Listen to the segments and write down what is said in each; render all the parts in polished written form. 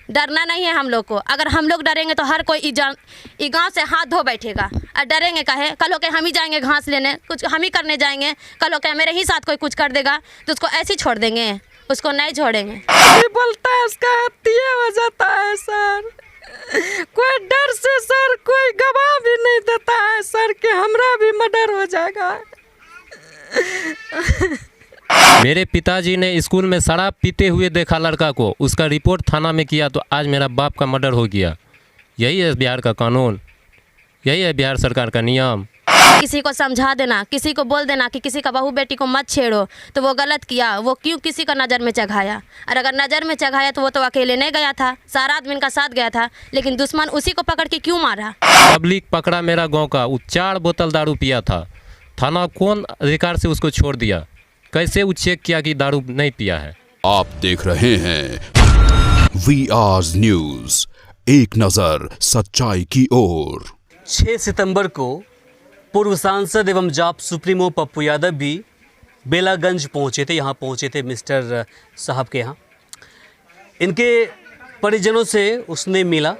डरना नहीं है हम लोग को। अगर हम लोग डरेंगे तो हर कोई गाँव से हाथ धो बैठेगा। और डरेंगे कहे, कल हो के हम ही जाएंगे घास लेने, कुछ हम ही करने जाएंगे, कल हो के मेरे ही साथ कोई कुछ कर देगा तो उसको ऐसे ही छोड़ देंगे, उसको नहीं छोड़ेंगे। बोलता है उसका हत्या हो जाता है सर। कोई डर से सर कोई गवाह भी नहीं देता है सर कि हमरा भी मर्डर हो जाएगा। मेरे पिताजी ने स्कूल में शराब पीते हुए देखा लड़का को, उसका रिपोर्ट थाना में किया तो आज मेरा बाप का मर्डर हो गया। यही है बिहार का कानून, यही है बिहार सरकार का नियम। किसी को समझा देना, किसी को बोल देना कि किसी का बहू बेटी को मत छेड़ो, तो वो गलत किया, वो क्यों किसी का नज़र में चढ़ाया। और अगर नज़र में चढ़ाया तो वो तो अकेले नहीं गया था, सारा आदमी का साथ गया था, लेकिन दुश्मन उसी को पकड़ के क्यों मारा। पब्लिक पकड़ा मेरा गांव का, वो 4 बोतल दारू पिया था। थाना कौन अधिकार से उसको छोड़ दिया? कैसे वो चेक किया कि दारू नहीं पिया है? आप देख रहे हैं VR न्यूज़, एक नज़र सच्चाई की ओर। 6 सितंबर को पूर्व सांसद एवं जाप सुप्रीमो पप्पू यादव भी बेलागंज पहुंचे थे। यहाँ पहुंचे थे मिस्टर साहब के यहाँ। इनके परिजनों से उसने मिला,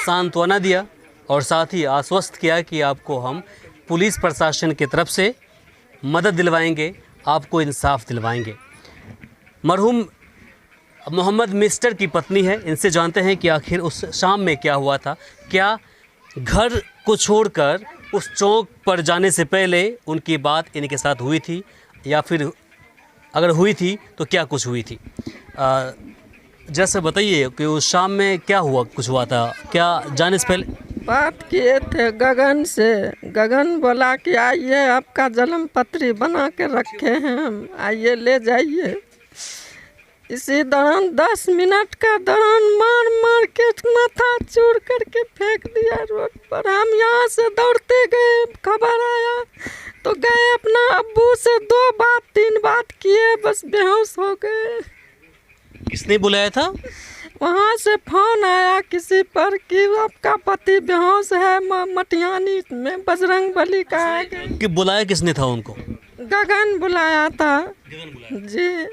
सांत्वना दिया और साथ ही आश्वस्त किया कि आपको हम पुलिस प्रशासन की तरफ से मदद दिलवाएंगे, आपको इंसाफ दिलवाएंगे। मरहूम मोहम्मद मिस्टर की पत्नी है, इनसे जानते हैं कि आखिर उस शाम में क्या हुआ था। क्या घर को छोड़कर उस चौक पर जाने से पहले उनकी बात इनके साथ हुई थी, या फिर अगर हुई थी तो क्या कुछ हुई थी। जैसे बताइए कि उस शाम में क्या हुआ, कुछ हुआ था क्या जाने से पहले? बात किए थे गगन से। गगन बोला कि आइए आपका जन्म पत्री बना के रखे हैं हम, आइए ले जाइए। इसी दौरान 10 मिनट का दौरान मार मार के माथा चूर करके फेंक दिया रोड पर। हम यहाँ से दौड़ते गए, खबर आया तो गए अपना अब्बू से 2 बात 3 बात किए, बस बेहोश हो गए। किसने बुलाया था? वहाँ से फोन आया किसी पर कि आपका पति बेहोश है मटियानी में, बजरंगबली का है। कि बुलाया किसने था उनको? गगन बुलाया था जी।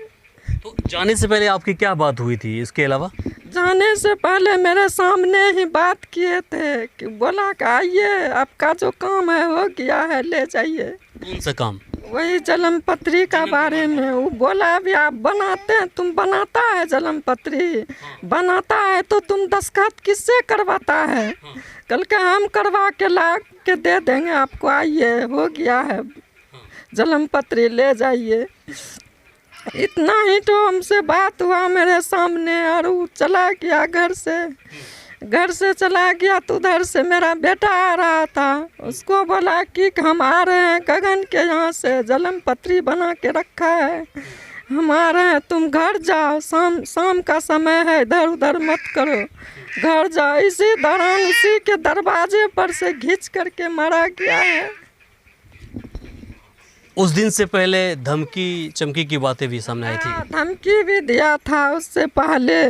तो जाने से पहले आपकी क्या बात हुई थी इसके अलावा? जाने से पहले मेरे सामने ही बात किए थे कि बोला कि आइए आपका जो काम है हो गया है, ले जाइए। कौन सा काम? वही जन्म पत्री का बारे में। वो बोला भी आप बनाते हैं, तुम बनाता है जन्म पत्री, बनाता है तो तुम दस्तखत किससे करवाता है? कल के हम करवा के ला के दे देंगे आपको, आइए हो गया है जन्म पत्री, ले जाइए। इतना ही तो हमसे बात हुआ मेरे सामने। और वो चला गया घर से चला गया तो उधर से मेरा बेटा आ रहा था, उसको बोला कि हम आ रहे हैं गगन के यहाँ से, जन्म पत्री बना के रखा है, हम आ रहे हैं, तुम घर जाओ, शाम का समय है, इधर उधर मत करो, घर जाओ। इसी दौरान उसी के दरवाजे पर से घिंच करके मारा गया है। उस दिन से पहले धमकी चमकी की बातें भी सामने आई थी? धमकी भी दिया था उससे पहले।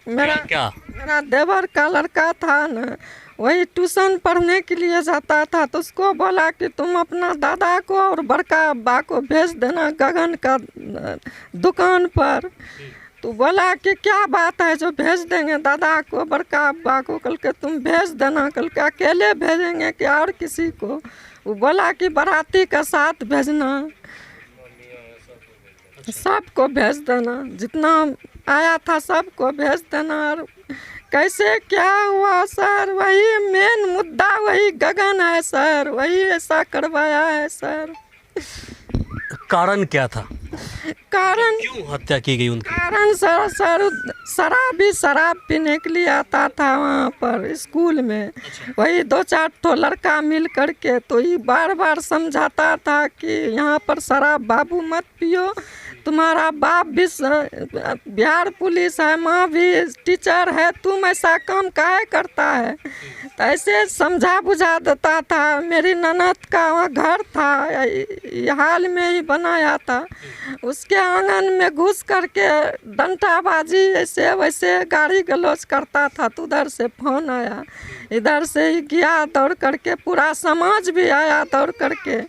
मेरा देवर का लड़का था ना, वही ट्यूशन पढ़ने के लिए जाता था, तो उसको बोला कि तुम अपना दादा को और बड़का अब्बा को भेज देना गगन का दुकान पर। तो बोला कि क्या बात है जो भेज देंगे दादा को बड़का अब्बा को, कल के तुम भेज देना, कल के अकेले भेजेंगे कि और किसी को? वो बोला कि बाराती का साथ भेजना, सबको भेज देना, जितना आया था सबको भेज देना। और कैसे क्या हुआ सर, वही मेन मुद्दा वही गगन है सर, वही ऐसा करवाया है सर। कारण क्या था? कारण क्यों हत्या की गई उनकी? कारण सर शराब पीने के लिए आता था वहाँ पर स्कूल में। वही 2-4 ठो लड़का मिल करके तो ये बार बार समझाता था कि यहाँ पर शराब बाबू मत पियो, तुम्हारा बाप भी बिहार पुलिस है, माँ भी टीचर है, तुम ऐसा काम काहे करता है? तो ऐसे समझा बुझा देता था। मेरी ननद का वहाँ घर था, हाल में ही बनाया था, उसके आंगन में घुस करके डंटाबाजी ऐसे वैसे गाली गलौज करता था। तो उधर से फोन आया, इधर से ही गया दौड़ करके, पूरा समाज भी आया दौड़ करके,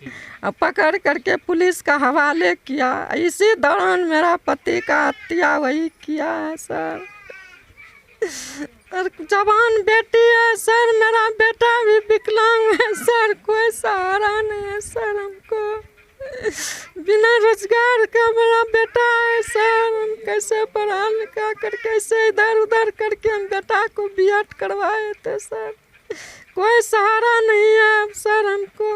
पकड़ करके पुलिस का हवाले किया। इसी दौरान मेरा पति का हत्या वही किया है सर। और जवान बेटी है सर, मेरा बेटा भी विकलांग है सर, कोई सहारा नहीं है सर हमको। बिना रोजगार का मेरा बेटा है सर, हम कैसे पढ़ा लिखा कर कैसे इधर उधर करके हम बेटा को बीएड करवाए थे सर, कोई सहारा नहीं है अब सर हमको।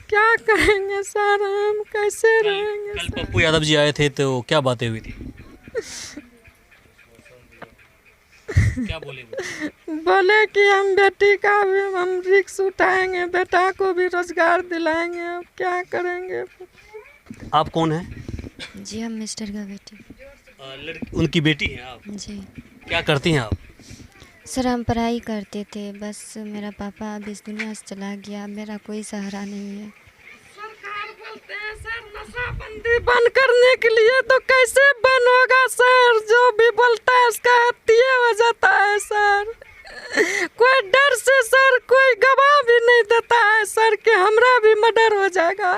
क्या करेंगे सर, हम कैसे रहेंगे कल सर? पप्पू यादव जी आए थे तो क्या बातें हुई थी? क्या बोले वो? बोले कि हम बेटी का भी हम रिक्स उठाएंगे, बेटा को भी रोजगार दिलाएंगे, अब क्या करेंगे? आप कौन हैं? जी हम मिस्टर का बेटी। उनकी बेटी हैं आप? जी क्या करती हैं आप? सर हम पढ़ाई करते थे, बस मेरा पापा अब इस दुनिया से चला गया, मेरा कोई सहारा नहीं है। सरकार बोलते हैं सर नशाबंदी बंद करने के लिए, तो कैसे बंद होगा सर? जो भी बोलता है उसका हत्या हो जाता है सर। कोई डर से सर कोई गवाह भी नहीं देता है सर कि हमरा भी मर्डर हो जाएगा।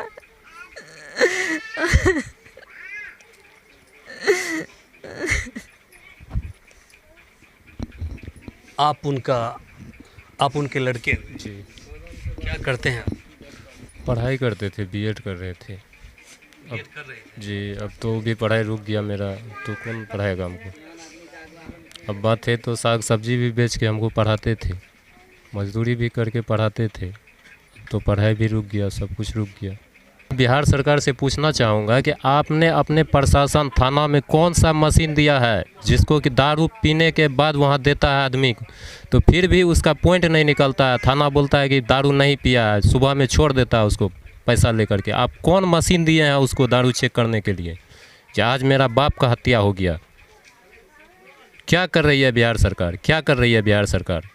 आप उनके लड़के जी क्या करते हैं आप? पढ़ाई करते थे, बीएड कर रहे थे। बीएड कर रहे हैं? जी अब तो भी पढ़ाई रुक गया मेरा, तो कौन पढ़ाएगा हमको? अब बात है तो साग सब्जी भी बेच के हमको पढ़ाते थे, मजदूरी भी करके पढ़ाते थे। अब तो पढ़ाई भी रुक गया, सब कुछ रुक गया। बिहार सरकार से पूछना चाहूँगा कि आपने अपने प्रशासन थाना में कौन सा मशीन दिया है जिसको कि दारू पीने के बाद वहाँ देता है आदमी को, तो फिर भी उसका पॉइंट नहीं निकलता है। थाना बोलता है कि दारू नहीं पिया है, सुबह में छोड़ देता है उसको पैसा लेकर के। आप कौन मशीन दिए हैं उसको दारू चेक करने के लिए कि आज मेरा बाप का हत्या हो गया? क्या कर रही है बिहार सरकार, क्या कर रही है बिहार सरकार?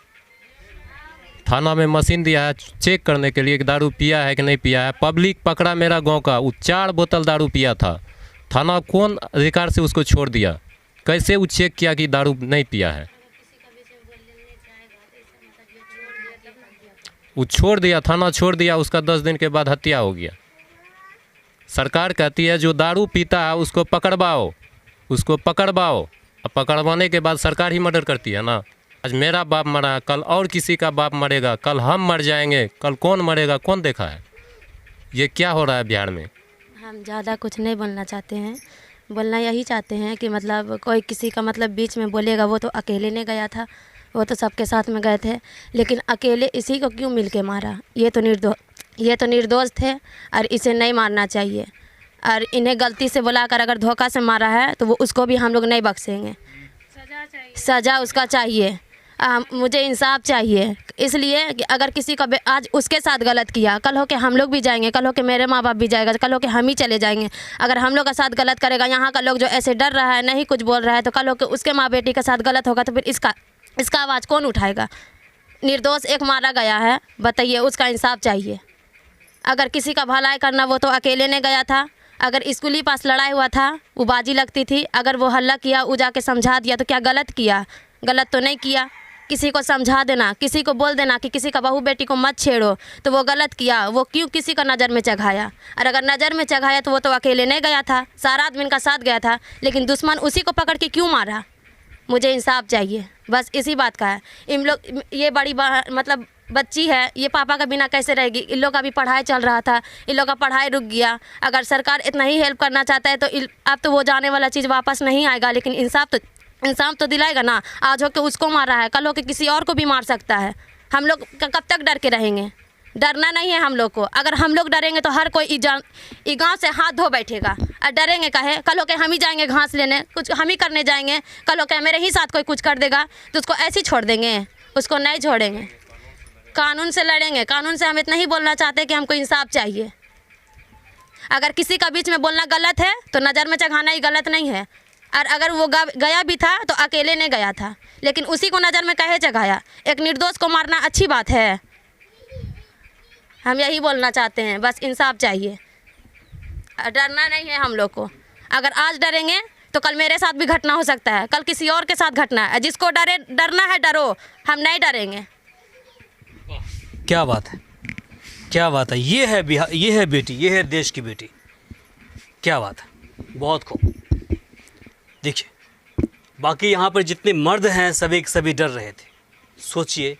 थाना में मशीन दिया है चेक करने के लिए कि दारू पिया है कि नहीं पिया है। पब्लिक पकड़ा मेरा गांव का, वो 4 बोतल दारू पिया था। थाना कौन अधिकार से उसको छोड़ दिया? कैसे वो चेक किया कि दारू नहीं पिया है? वो छोड़ दिया, थाना छोड़ दिया, उसका 10 दिन के बाद हत्या हो गया। सरकार कहती है जो दारू पीता है उसको पकड़वाओ, उसको पकड़वाओ। अब पकड़वाने के बाद सरकार ही मर्डर करती है ना। आज मेरा बाप मरा, कल और किसी का बाप मरेगा, कल हम मर जाएंगे, कल कौन मरेगा कौन देखा है? ये क्या हो रहा है बिहार में? हम ज़्यादा कुछ नहीं बोलना चाहते हैं, बोलना यही चाहते हैं कि मतलब कोई किसी का मतलब बीच में बोलेगा, वो तो अकेले नहीं गया था, वो तो सबके साथ में गए थे, लेकिन अकेले इसी को क्यों मिल के मारा? ये तो निर्दोष थे और इसे नहीं मारना चाहिए। और इन्हें गलती से बुलाकर अगर धोखा से मारा है तो वो उसको भी हम लोग नहीं बख्शेंगे, सज़ा उसका चाहिए। मुझे इंसाफ चाहिए, इसलिए कि अगर किसी का आज उसके साथ गलत किया, कल हो के हम लोग भी जाएंगे, कल हो के मेरे माँ बाप भी जाएगा, कल हो के हम ही चले जाएंगे। अगर हम लोग का साथ गलत करेगा, यहाँ का लोग जो ऐसे डर रहा है, नहीं कुछ बोल रहा है, तो कल हो के उसके माँ बेटी के साथ गलत होगा तो फिर इसका आवाज़ कौन उठाएगा? निर्दोष एक मारा गया है, बताइए, उसका इंसाफ चाहिए। अगर किसी का भलाई करना, वो तो अकेले ने गया था। अगर स्कूल ही पास लड़ाई हुआ था, वो बाजी लगती थी, अगर वो हल्ला किया, वो जाके समझा दिया, तो क्या गलत किया? गलत तो नहीं किया। किसी को समझा देना, किसी को बोल देना कि किसी का बहू बेटी को मत छेड़ो, तो वो गलत किया। वो क्यों किसी का नज़र में चढ़ाया? और अगर नज़र में चढ़ाया तो वो तो अकेले नहीं गया था, सारा आदमी का साथ गया था, लेकिन दुश्मन उसी को पकड़ के क्यों मारा? मुझे इंसाफ चाहिए, बस इसी बात का है। इन लोग, ये बड़ी मतलब बच्ची है, ये पापा का बिना कैसे रहेगी? इन लोग का भी पढ़ाई चल रहा था, इन लोग का पढ़ाई रुक गया। अगर सरकार इतना ही हेल्प करना चाहता है तो अब तो वो जाने वाला चीज़ वापस नहीं आएगा, लेकिन इंसाफ तो दिलाएगा ना। आज हो के उसको मारा है, कल हो के किसी और को भी मार सकता है। हम लोग कब तक डर के रहेंगे? डरना नहीं है हम लोग को। अगर हम लोग डरेंगे तो हर कोई गाँव से हाथ धो बैठेगा। और डरेंगे काहे? कल हो के हम ही जाएंगे घास लेने, कुछ हम ही करने जाएंगे, कल हो के मेरे ही साथ कोई कुछ कर देगा तो उसको ऐसे ही छोड़ देंगे? उसको नहीं छोड़ेंगे, कानून से लड़ेंगे। कानून से हम इतना ही बोलना चाहते हैं कि हमको इंसाफ चाहिए। अगर किसी का बीच में बोलना गलत है तो नज़र में चढ़ाना ही गलत नहीं है। और अगर वो गया भी था तो अकेले नहीं गया था, लेकिन उसी को नज़र में कहे चढ़ाया? एक निर्दोष को मारना अच्छी बात है? हम यही बोलना चाहते हैं, बस इंसाफ चाहिए। डरना नहीं है हम लोग को। अगर आज डरेंगे तो कल मेरे साथ भी घटना हो सकता है, कल किसी और के साथ घटना है। जिसको डरना है डरो, हम नहीं डरेंगे। क्या बात है, क्या बात है। ये है बिहार, ये है बेटी, ये है देश की बेटी। क्या बात है, बहुत खूब। देखिए बाकी यहाँ पर जितने मर्द हैं सभी के सभी डर रहे थे। सोचिए,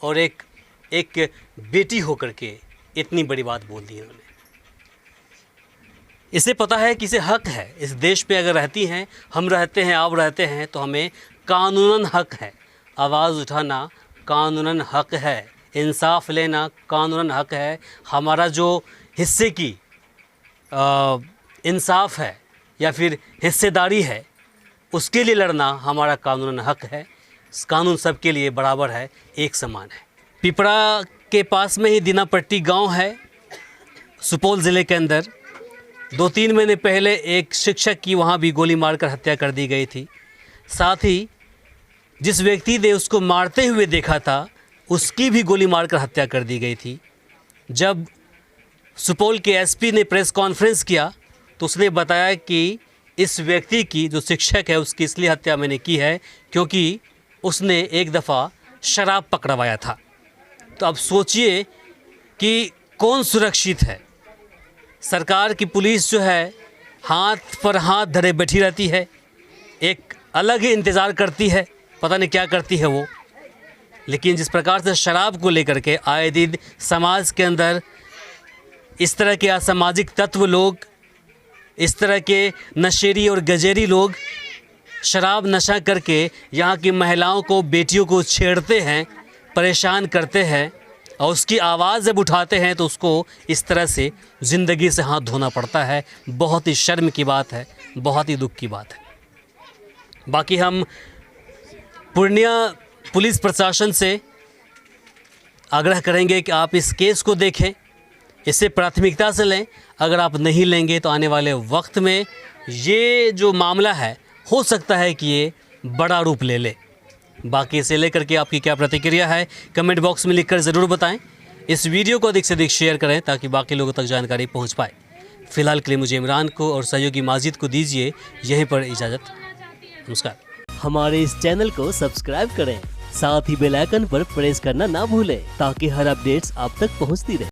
और एक बेटी होकर के इतनी बड़ी बात बोल दी उन्होंने। इसे पता है कि इसे हक है, इस देश पे अगर रहती हैं, हम रहते हैं, आप रहते हैं, तो हमें कानूनन हक है। आवाज़ उठाना कानूनन हक है, इंसाफ लेना कानूनन हक है। हमारा जो हिस्से की इंसाफ है या फिर हिस्सेदारी है, उसके लिए लड़ना हमारा कानूनन हक है। कानून सबके लिए बराबर है, एक समान है। पिपरा के पास में ही दीनापट्टी गांव है, सुपौल ज़िले के अंदर। 2-3 महीने पहले एक शिक्षक की वहां भी गोली मारकर हत्या कर दी गई थी। साथ ही जिस व्यक्ति ने उसको मारते हुए देखा था, उसकी भी गोली मारकर हत्या कर दी गई थी। जब सुपौल के एसपी ने प्रेस कॉन्फ्रेंस किया तो उसने बताया कि इस व्यक्ति की, जो शिक्षक है, उसकी इसलिए हत्या मैंने की है क्योंकि उसने एक दफ़ा शराब पकड़वाया था। तो अब सोचिए कि कौन सुरक्षित है। सरकार की पुलिस जो है हाथ पर हाथ धरे बैठी रहती है, एक अलग ही इंतज़ार करती है, पता नहीं क्या करती है वो। लेकिन जिस प्रकार से शराब को लेकर के आए दिन समाज के अंदर इस तरह के असामाजिक तत्व लोग, इस तरह के नशेड़ी और गजेरी लोग शराब नशा करके यहाँ की महिलाओं को, बेटियों को छेड़ते हैं, परेशान करते हैं, और उसकी आवाज़ जब उठाते हैं तो उसको इस तरह से ज़िंदगी से हाथ धोना पड़ता है। बहुत ही शर्म की बात है, बहुत ही दुख की बात है। बाकी हम पूर्णिया पुलिस प्रशासन से आग्रह करेंगे कि आप इस केस को देखें, इसे प्राथमिकता से लें। अगर आप नहीं लेंगे तो आने वाले वक्त में ये जो मामला है, हो सकता है कि ये बड़ा रूप ले ले। बाकी इसे लेकर के आपकी क्या प्रतिक्रिया है, कमेंट बॉक्स में लिखकर ज़रूर बताएं। इस वीडियो को अधिक से अधिक शेयर करें ताकि बाकी लोगों तक जानकारी पहुंच पाए। फ़िलहाल के लिए मुझे इमरान को और सहयोगी माजिद को दीजिए यहीं पर इजाज़त। नमस्कार। हमारे इस चैनल को सब्सक्राइब करें, साथ ही बेल आइकन पर प्रेस करना ना भूलें ताकि हर अपडेट्स आप तक पहुंचती रहे।